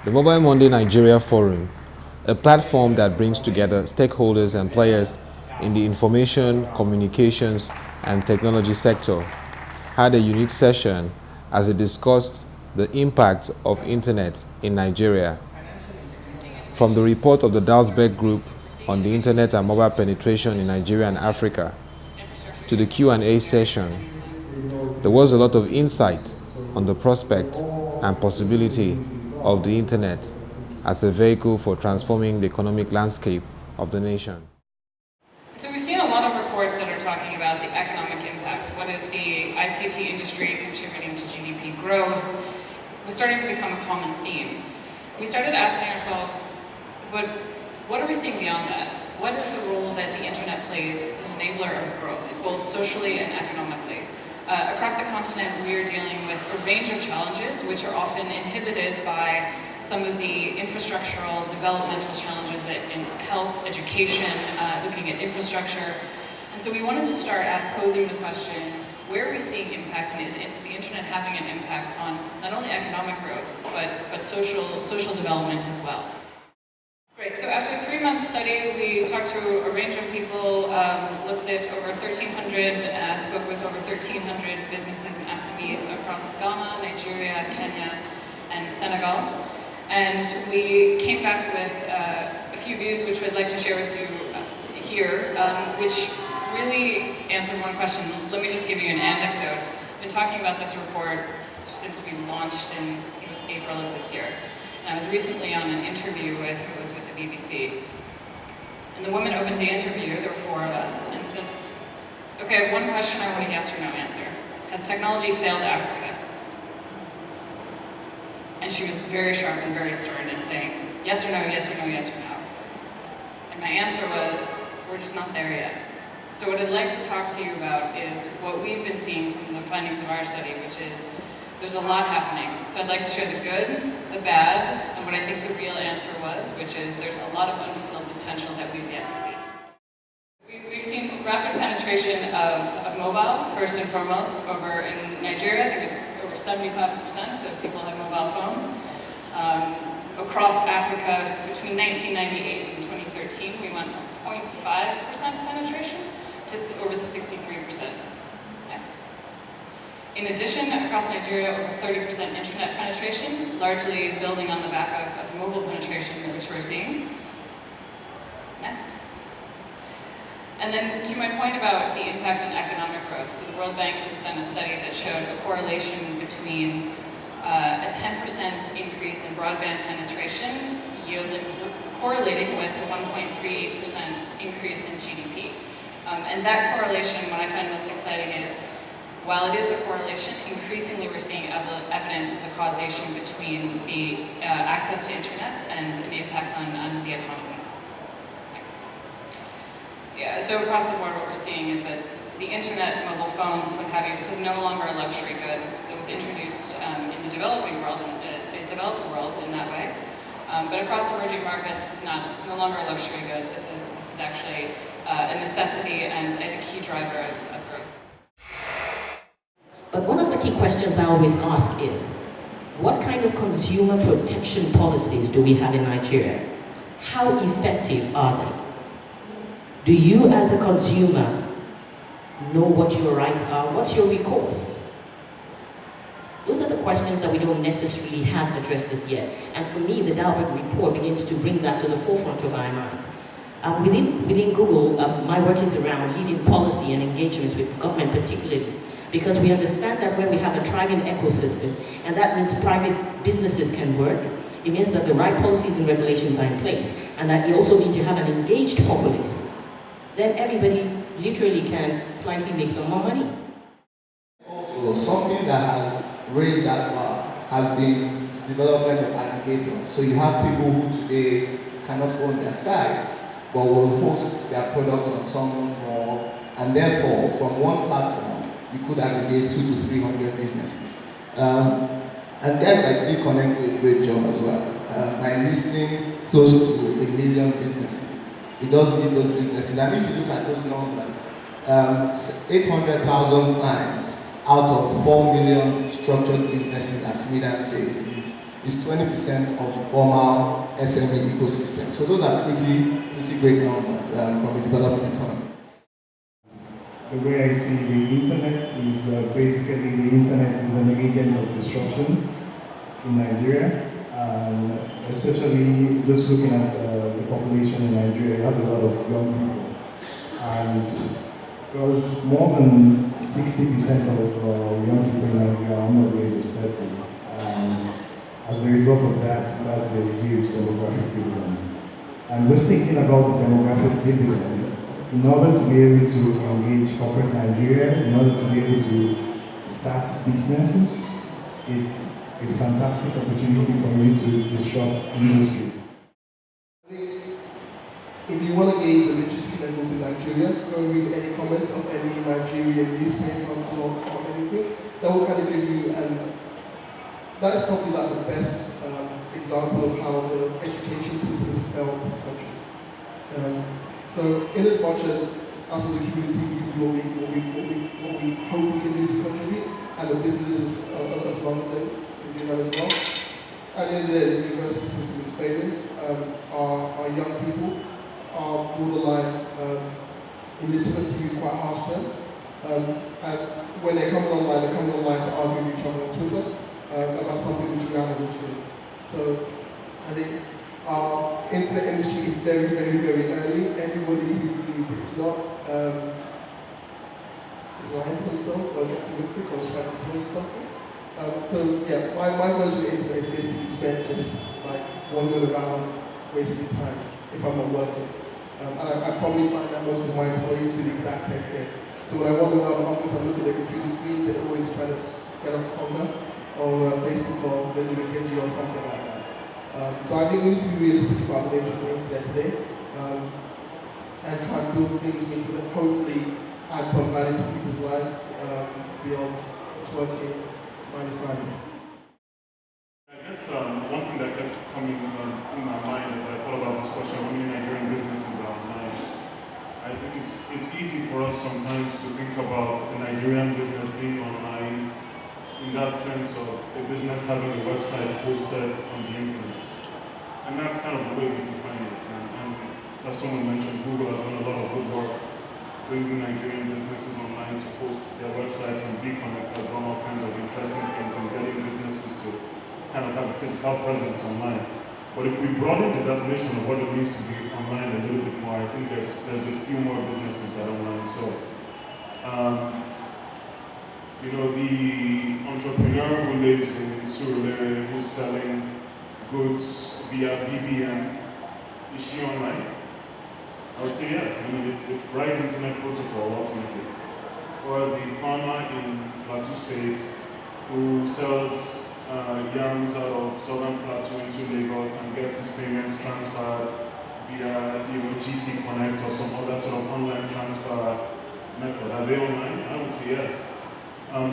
The Mobile Monday Nigeria Forum, a platform that brings together stakeholders and players in the information, communications, and technology sector, had a unique session as it discussed the impact of internet in Nigeria. From the report of the Dalberg Group on the internet and mobile penetration in Nigeria and Africa to the Q&A session, there was a lot of insight on the prospect and possibility of the internet as a vehicle for transforming the economic landscape of the nation. So we've seen a lot of reports that are talking about the economic impact. What is the ICT industry contributing to GDP growth? It was starting to become a common theme. We started asking ourselves, but what are we seeing beyond that? What is the role that the internet plays as an enabler of growth, both socially and economically? Across the continent, we are dealing with a range of challenges which are often inhibited by some of the infrastructural, developmental challenges that in health, education, looking at infrastructure. And so we wanted to start at posing the question, where are we seeing impact, and is the internet having an impact on not only economic growth, but social development as well? Great, so after a 3-month study, we talked to a range of people, looked at over 1,300, spoke with over 1,300 businesses and SMEs across Ghana, Nigeria, Kenya, and Senegal. And we came back with a few views which we'd like to share with you here, which really answered one question. Let me just give you an anecdote. I've been talking about this report since we launched in, I think it was April of this year. And I was recently on an interview with the BBC. And the woman opened the interview, there were 4 of us, and said, okay, I have one question, I want a yes or no answer. Has technology failed Africa? And she was very sharp and very stern in saying, yes or no, yes or no, yes or no. And my answer was, we're just not there yet. So what I'd like to talk to you about is what we've been seeing from the findings of our study, which is there's a lot happening. So I'd like to share the good, the bad, and what I think the real answer was, which is there's a lot of unfulfilled potential that we've yet to see. We've seen rapid penetration of mobile, first and foremost, over in Nigeria. I think it's over 75% of people have mobile phones. Across Africa, between 1998 and 2013, we went from 0.5% penetration to over the 63%. Next. In addition, across Nigeria, over 30% internet penetration, largely building on the back of mobile penetration, which we're seeing. Next. And then to my point about the impact on economic growth, so the World Bank has done a study that showed a correlation between a 10% increase in broadband penetration correlating with a 1.38% increase in GDP. And that correlation, what I find most exciting is, while it is a correlation, increasingly we're seeing evidence of the causation between the access to internet and the impact on the economy. Next. Yeah, so across the board what we're seeing is that the internet, mobile phones, what have you, this is no longer a luxury good. It was introduced in the developing world, it developed world in that way. But across emerging markets, this is no longer a luxury good. This is actually a necessity and a key driver of growth. But one of the key questions I always ask is, what kind of consumer protection policies do we have in Nigeria? How effective are they? Do you as a consumer know what your rights are? What's your recourse? Those are the questions that we don't necessarily have addressed as yet. And for me, the Dalberg report begins to bring that to the forefront of our mind. Within Google, my work is around leading policy and engagement with government particularly, because we understand that where we have a thriving ecosystem, and that means private businesses can work, it means that the right policies and regulations are in place, and that it also means you have an engaged populace. Then everybody literally can slightly make some more money. Also, something that has raised that bar has been development of aggregators. So you have people who today cannot own their sites, but will host their products on someone's mall, and therefore, from one platform, you could aggregate 200 to 300 businesses. And guys like you connect do a great job as well. By listing close to 1 million businesses, it does give those businesses, and if you look at those numbers, 800,000 clients out of 4 million structured businesses, as Midan says, is 20% of the formal SME ecosystem. So those are pretty great numbers from a developing economy. The way I see the internet is basically the internet is an agent of disruption in Nigeria, and especially just looking at the population in Nigeria, you have a lot of young people, and because more than 60% of young people in Nigeria are under the age of 30, and as a result of that, that's a huge demographic dividend. And just thinking about the demographic dividend, in order to be able to engage corporate Nigeria, in order to be able to start businesses, it's a fantastic opportunity for you to disrupt industries. If you want to gauge the literacy levels in Nigeria, go read any comments of any Nigerian newspaper, blog, or anything. That will kind of give you, and that is probably like the best example of how the education system has failed this country. So, in as much as us as a community, we can do what we hope we can do to contribute, and the businesses, as long as they can do that as well. At the end of the day, the university system is failing. Our young people are borderline illiterate, to use quite harsh terms. And when they come online to argue with each other on Twitter about something which we haven't originally. So, I think our internet industry is very, very, very early. Everybody who believes it's not is lying to themselves, or is optimistic, or is trying to sell you something. So yeah, my version of the internet is basically spent just like wandering around, wasting time if I'm not working. And I probably find that most of my employees do the exact same thing. So when I wander around the office, I look at their computer screens, they're always trying to get off Conga or Facebook or maybe Wikipedia or something like that. So I think we need to be realistic about the nature of the internet today and try and build things which will hopefully add some value to people's lives beyond what's working minus science. I guess one thing that kept coming in my mind as I thought about this question, how many Nigerian businesses are online? I think it's easy for us sometimes to think about a Nigerian business being online in that sense of a business having a website posted on the internet. And that's kind of the way we define it. And as someone mentioned, Google has done a lot of good work bringing Nigerian businesses online to post their websites, and BConnect has done all kinds of interesting things in getting businesses to kind of have a physical presence online. But if we broaden the definition of what it means to be online a little bit more, I think there's a few more businesses that are online. So, you know, the entrepreneur who lives in Surulere who's selling goods via BBM, is she online? I would say yes. I mean, it rides internet protocol ultimately. Or the farmer in Plateau State who sells yams out of southern Plateau into Lagos and gets his payments transferred via GT Connect or some other sort of online transfer method. Are they online? I would say yes.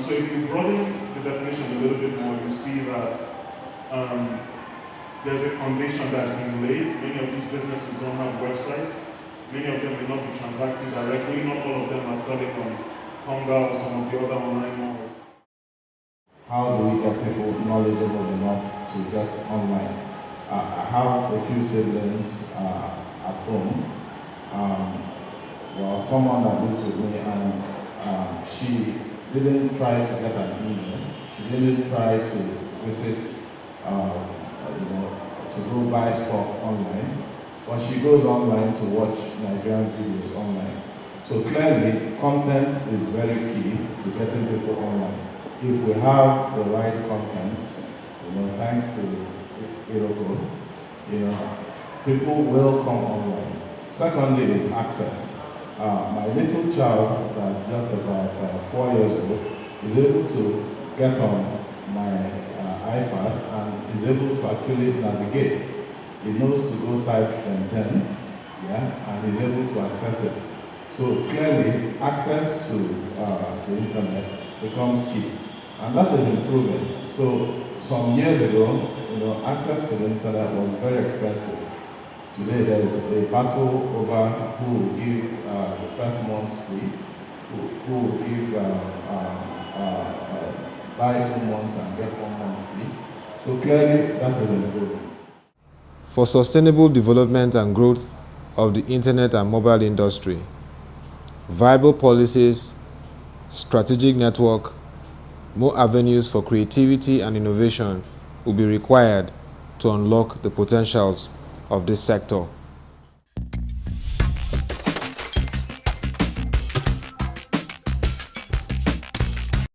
So if you broaden the definition a little bit more, you see that there's a foundation that's been laid. Many of these businesses don't have websites. Many of them may not be transacting directly. Not all of them are selling on Conga or some of the other online models. How do we get people knowledgeable enough to get online? I have a few siblings at home. Well, someone that lives with me, and she didn't try to get an email. She didn't try to visit, to go buy stuff online. But she goes online to watch Nigerian videos online. So clearly, content is very key to getting people online. If we have the right content, thanks to Iroko, people will come online. Secondly is access. My little child that's just about 4 years old is able to get on my iPad and is able to actually navigate. He knows to go type then 10, and is able to access it. So clearly, access to the internet becomes key, and that is improving. So some years ago, access to the internet was very expensive. Today, there's a battle over who will give the first month free, who will give buy 2 months and get 1 month free. So clearly, that is improving. For sustainable development and growth of the internet and mobile industry, viable policies, strategic network, more avenues for creativity and innovation will be required to unlock the potentials of this sector.